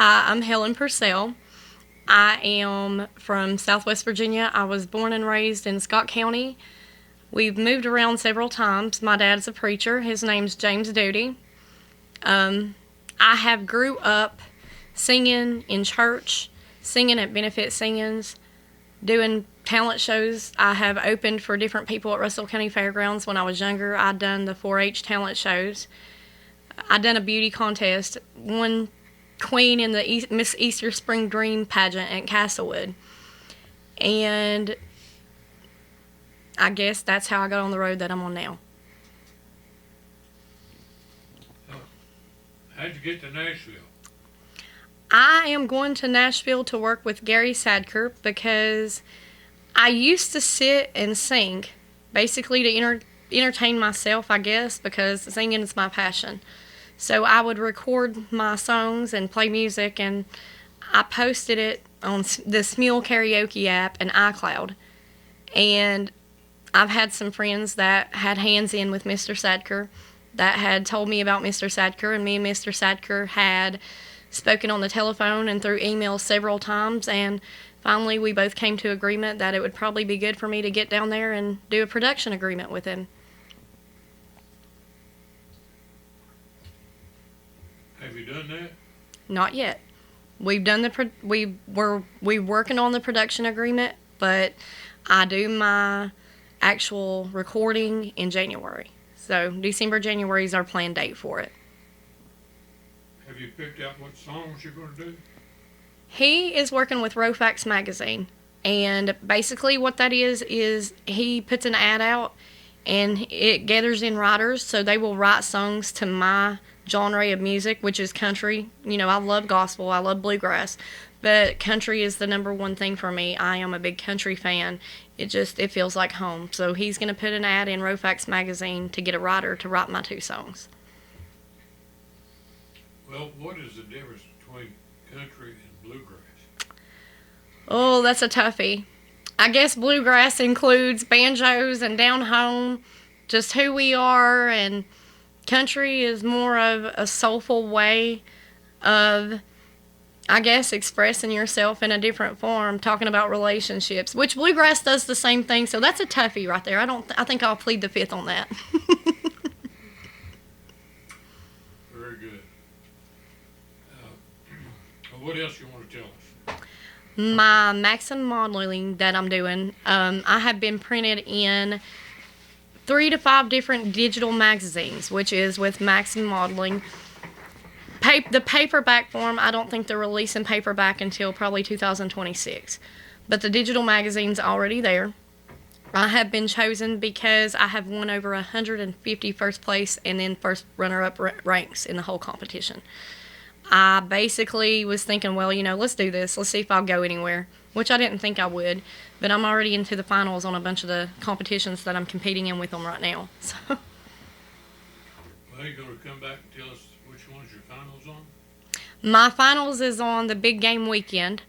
Hi, I'm Helen Purcell. I am from Southwest Virginia. I was born and raised in Scott County. We've moved around several times. My dad's a preacher. His name's James Doty. Um, I have grew up singing in church, singing at benefit singings, doing talent shows. I have opened for different people at Russell County Fairgrounds when I was younger. I'd done the 4-H talent shows. I'd done a beauty contest, won queen in the Miss Easter Spring Dream pageant at Castlewood. And I guess that's how I got on the road that I'm on now. How'd you get to Nashville? I am going to Nashville to work with Gary Sadker because I used to sit and sing, basically to entertain myself, I guess, because singing is my passion. So I would record my songs and play music, and I posted it on the Smule Karaoke app and iCloud. And I've had some friends that had hands in with Mr. Sadker that had told me about Mr. Sadker, and me and Mr. Sadker had spoken on the telephone and through email several times, and finally we both came to agreement that it would probably be good for me to get down there and do a production agreement with him. Have you done that? Not yet. We've done we're working on the production agreement, but I do my actual recording in January. So December, January is our planned date for it. Have you picked out what songs you're going to do? He is working with Rofax Magazine, and basically what that is he puts an ad out, and it gathers in writers, so they will write songs to my genre of music, which is country. You know, I love gospel, I love bluegrass, but country is the number one thing for me. I am a big country fan. It feels like home. So he's going to put an ad in Rofax Magazine to get a writer to write my 2 songs. Well, what is the difference between country and bluegrass? Oh, that's a toughie. I guess bluegrass includes banjos and down home, just who we are, and country is more of a soulful way of, I guess, expressing yourself in a different form, talking about relationships, which bluegrass does the same thing. So that's a toughie right there. I think I'll plead the fifth on that. Very good. What else you want to tell us? My Maxim modeling that I'm doing, I have been printed in 3 to 5 different digital magazines, which is with Maxim modeling. The paperback form, I don't think they're releasing paperback until probably 2026. But the digital magazine's already there. I have been chosen because I have won over 150 first place and then first runner-up ranks in the whole competition. I basically was thinking, well, let's do this. Let's see if I'll go anywhere, which I didn't think I would. But I'm already into the finals on a bunch of the competitions that I'm competing in with them right now. So. Well, you're going to come back and tell us which one's your finals on? My finals is on the big game weekend.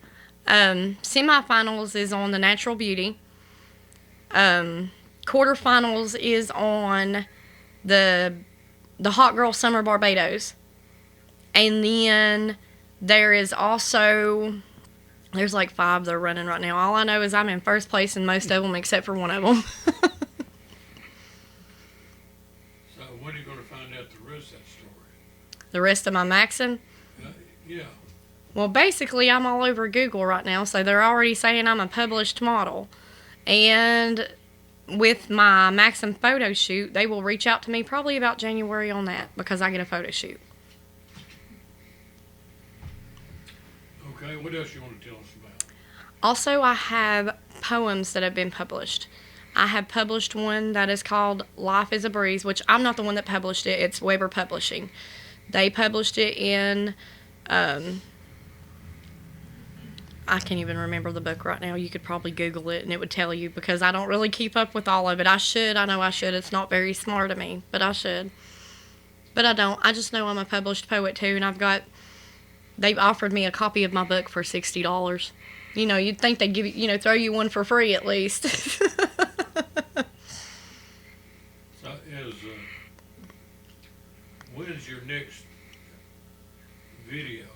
Semifinals is on the Natural Beauty. Quarterfinals is on the Hot Girl Summer Barbados. And then there's like 5 that are running right now. All I know is I'm in first place in most of them except for one of them. So when are you going to find out the rest of that story? The rest of my Maxim? Yeah. Well, basically, I'm all over Google right now, so they're already saying I'm a published model. And with my Maxim photo shoot, they will reach out to me probably about January on that because I get a photo shoot. Okay, what else you want to tell us about? Also, I have poems that have been published. I have published one that is called Life is a Breeze, which I'm not the one that published it. It's Weber Publishing. They published it in, I can't even remember the book right now. You could probably Google it and it would tell you because I don't really keep up with all of it. I should. I know I should. It's not very smart of me, but I should. But I don't. I just know I'm a published poet too, and they've offered me a copy of my book for $60. You'd think they'd give you, throw you one for free at least. So when's your next video of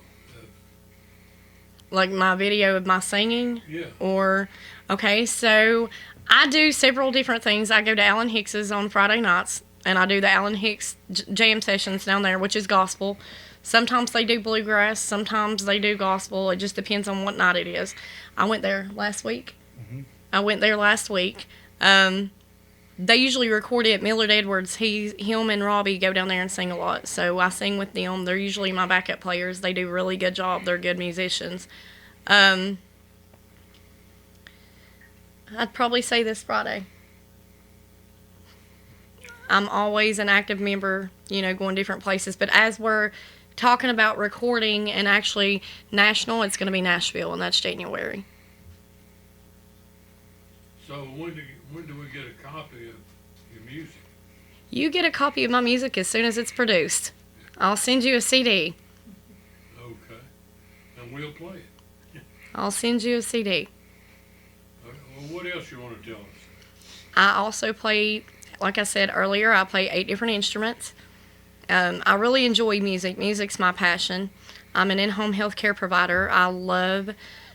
Like my video of my singing? Yeah. Or, okay, so I do several different things. I go to Alan Hicks's on Friday nights, and I do the Alan Hicks jam sessions down there, which is gospel. Sometimes they do bluegrass, sometimes they do gospel. It just depends on what night it is. I went there last week. They usually record it at Millard Edwards. Him and Robbie go down there and sing a lot. So I sing with them. They're usually my backup players. They do a really good job. They're good musicians. I'd probably say this Friday. I'm always an active member, going different places. But as we're talking about recording and actually national, it's going to be Nashville, and that's January. So when do we get a copy of your music? You get a copy of my music as soon as it's produced. I'll send you a CD. Okay. And we'll play it. I'll send you a CD. Well, what else you want to tell us? I also play, like I said earlier, I play 8 different instruments. I really enjoy music. Music's my passion. I'm an in-home health care provider. I love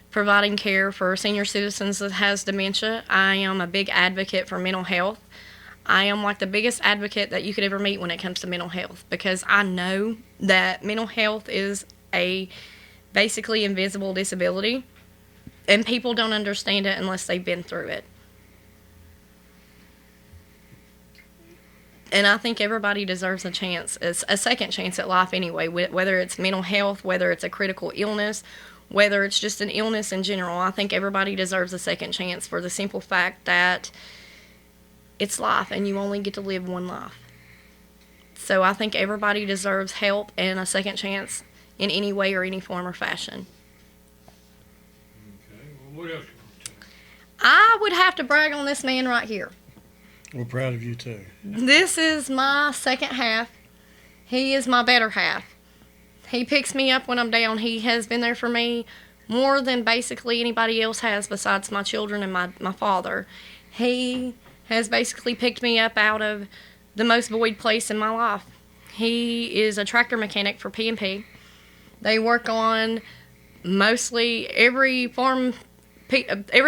providing care for senior citizens that has dementia. I am a big advocate for mental health. I am like the biggest advocate that you could ever meet when it comes to mental health, because I know that mental health is a basically invisible disability, and people don't understand it unless they've been through it. And I think everybody deserves a chance, a second chance at life anyway, whether it's mental health, whether it's a critical illness, whether it's just an illness in general. I think everybody deserves a second chance for the simple fact that it's life and you only get to live one life. So I think everybody deserves help and a second chance in any way or any form or fashion. Okay. Well, what else you want to tell us? I would have to brag on this man right here. We're proud of you too. This is my second half. He is my better half. He picks me up when I'm down. He has been there for me more than basically anybody else has besides my children and my father. He has basically picked me up out of the most void place in my life. He is a tractor mechanic for P&P. They work on mostly every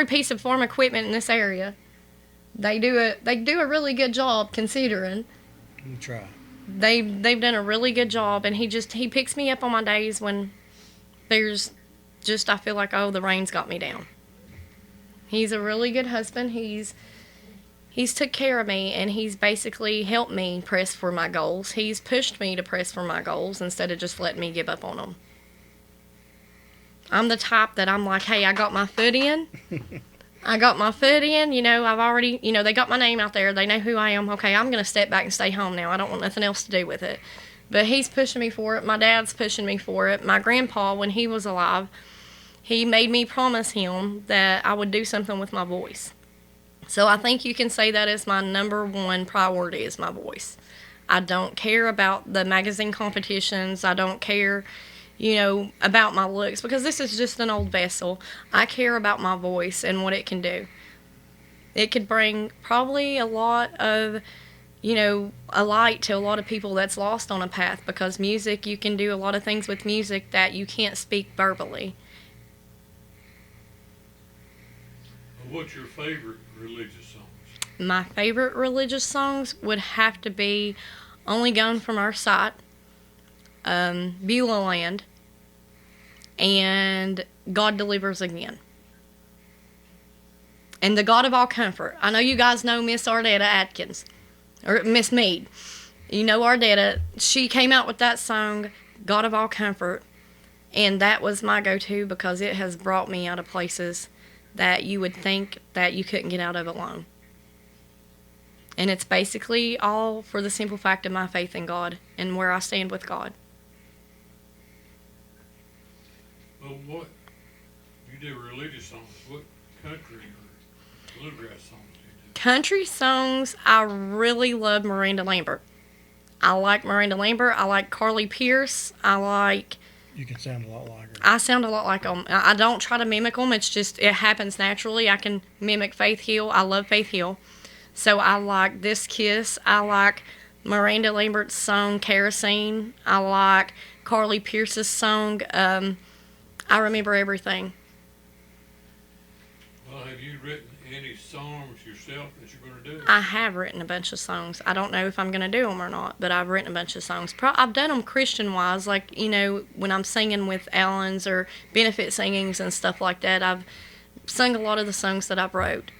piece of farm equipment in this area. They do a really good job considering. We try. They've done a really good job, and he picks me up on my days when there's just, I feel like, the rain's got me down. He's a really good husband. He's took care of me, and he's basically helped me press for my goals. He's pushed me to press for my goals instead of just letting me give up on them. I'm the type that I'm like, hey, I got my foot in. I've already, they got my name out there. They know who I am. Okay, I'm going to step back and stay home now. I don't want nothing else to do with it. But he's pushing me for it. My dad's pushing me for it. My grandpa, when he was alive, he made me promise him that I would do something with my voice. So I think you can say that is my number one priority is my voice. I don't care about the magazine competitions. I don't care about my looks, because this is just an old vessel. I care about my voice and what it can do. It could bring probably a lot of, a light to a lot of people that's lost on a path, because music, you can do a lot of things with music that you can't speak verbally. What's your favorite religious songs? My favorite religious songs would have to be Only Gone From Our Sight, Beulah Land, and God Delivers Again. And the God of All Comfort. I know you guys know Miss Ardetta Atkins, or Miss Mead. You know Ardetta. She came out with that song, God of All Comfort, and that was my go-to because it has brought me out of places that you would think that you couldn't get out of alone. And it's basically all for the simple fact of my faith in God and where I stand with God. Well, what you do religious songs? What country or bluegrass songs do you do? Country songs, I really love Miranda Lambert. I like Miranda Lambert. I like Carly Pierce. You can sound a lot like her. I sound a lot like them. I don't try to mimic them. It's just, it happens naturally. I can mimic Faith Hill. I love Faith Hill. So I like This Kiss. I like Miranda Lambert's song, Kerosene. I like Carly Pierce's song. I I remember everything. Well, have you written any songs yourself that you're going to do? I have written a bunch of songs. I don't know if I'm going to do them or not, but I've written a bunch of songs. I've done them Christian-wise, like, when I'm singing with Allen's or benefit singings and stuff like that. I've sung a lot of the songs that I've wrote.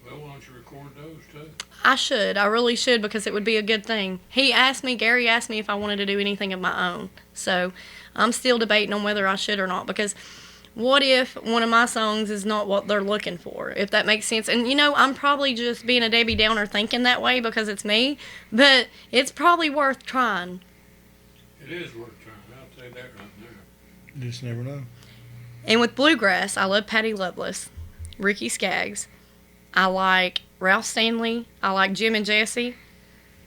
Well, why don't you record those, too? I should. I really should, because it would be a good thing. Gary asked me if I wanted to do anything of my own. So I'm still debating on whether I should or not, because what if one of my songs is not what they're looking for, if that makes sense? And, I'm probably just being a Debbie Downer thinking that way because it's me, but it's probably worth trying. It is worth trying. I'll say that right now. You just never know. And with bluegrass, I love Patty Loveless, Ricky Skaggs. I like Ralph Stanley. I like Jim and Jesse.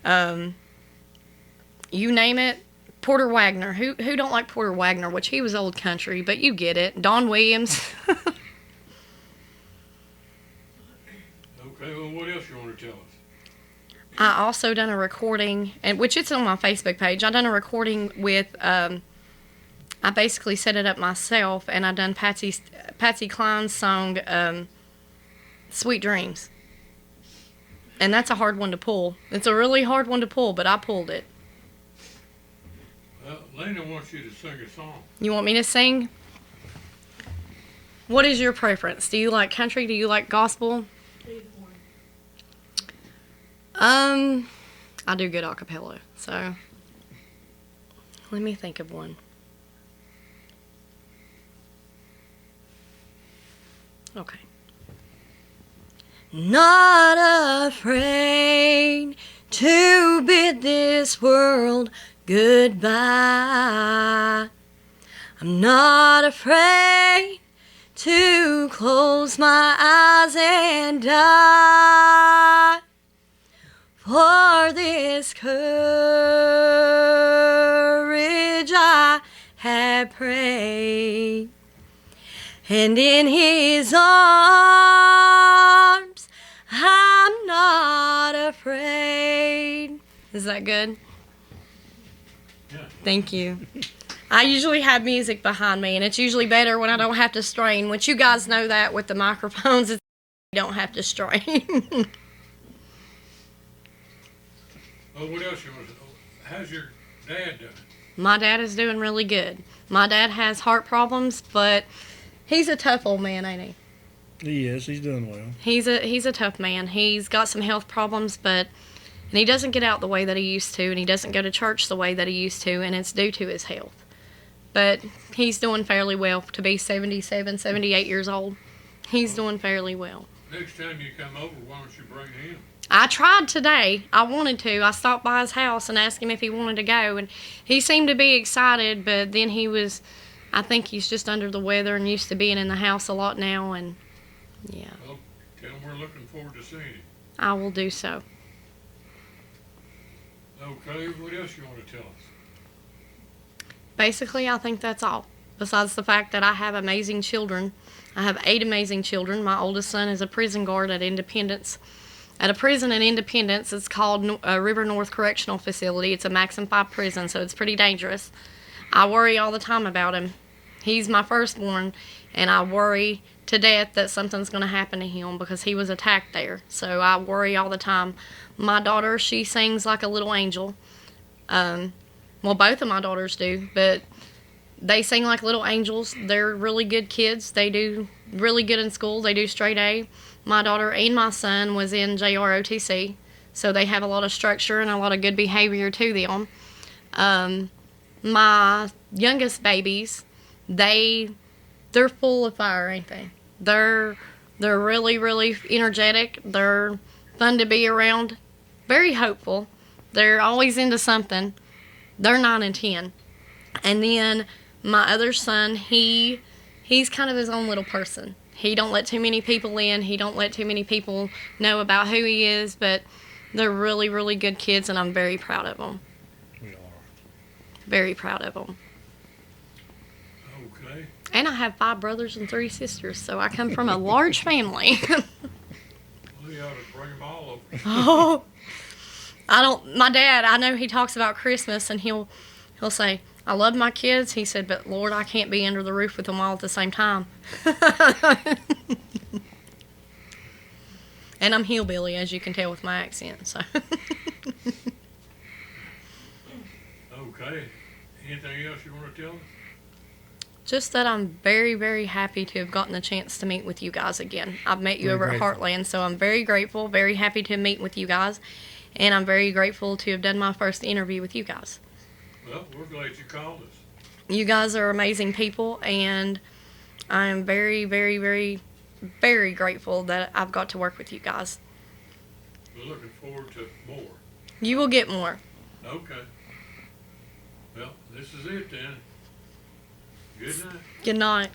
You name it. Porter Wagner. Who don't like Porter Wagner? Which he was old country, but you get it. Don Williams. Okay, well, what else you want to tell us? I also done a recording, which it's on my Facebook page. I done a recording with, I basically set it up myself, and I done Patsy Cline's song, Sweet Dreams. And that's a hard one to pull. It's a really hard one to pull, but I pulled it. Well, Lena wants you to sing a song. You want me to sing? What is your preference? Do you like country? Do you like gospel? I do good a cappella, so let me think of one. Okay. Not afraid to bid this world goodbye. I'm not afraid to close my eyes and die. For this courage I have prayed, and in His arms I'm not afraid. Is that good? Yeah. Thank you. I usually have music behind me, and it's usually better when I don't have to strain, which you guys know that with the microphones, you don't have to strain. Well, what else you want to know? How's your dad doing? My dad is doing really good. My dad has heart problems, but he's a tough old man, ain't he? He is. He's doing well. He's a tough man. He's got some health problems, and he doesn't get out the way that he used to, and he doesn't go to church the way that he used to, and it's due to his health. But he's doing fairly well to be 77, 78 years old. He's doing fairly well. Next time you come over, why don't you bring him? I tried today. I wanted to. I stopped by his house and asked him if he wanted to go, and he seemed to be excited, but then I think he's just under the weather and used to being in the house a lot now, and yeah. Well, tell him we're looking forward to seeing him. I will do so. Okay, what else you want to tell us? Basically, I think that's all. Besides the fact that I have amazing children. I have 8 amazing children. My oldest son is a prison guard at Independence. At a prison in Independence, it's called River North Correctional Facility. It's a Maximum 5 prison, so it's pretty dangerous. I worry all the time about him. He's my firstborn, and I worry to death that something's going to happen to him because he was attacked there. So I worry all the time. My daughter, she sings like a little angel. Well, both of my daughters do, but they sing like little angels. They're really good kids. They do really good in school. They do straight A. My daughter and my son was in JROTC, so they have a lot of structure and a lot of good behavior to them. My youngest babies, they're full of fire, ain't they? They're really, really energetic. They're fun to be around. Very hopeful. They're always into something. They're 9 and 10. And then my other son, he's kind of his own little person. He don't let too many people in. He don't let too many people know about who he is, but they're really, really good kids, and I'm very proud of them. We are. Very proud of them. Okay. And I have 5 brothers and 3 sisters, so I come from a large family. Well, you ought to bring them all over. Oh, my dad, I know he talks about Christmas, and he'll say, I love my kids. He said, but Lord, I can't be under the roof with them all at the same time. And I'm hillbilly, as you can tell with my accent. So. Okay. Anything else you want to tell us? Just that I'm very, very happy to have gotten the chance to meet with you guys again. I've met you Very over grateful. at Heartland, so I'm very grateful, very happy to meet with you guys. And I'm very grateful to have done my first interview with you guys. Well, we're glad you called us. You guys are amazing people, and I'm very, very, very, very grateful that I've got to work with you guys. We're looking forward to more. You will get more. Okay. Well, this is it then. Good night. Good night.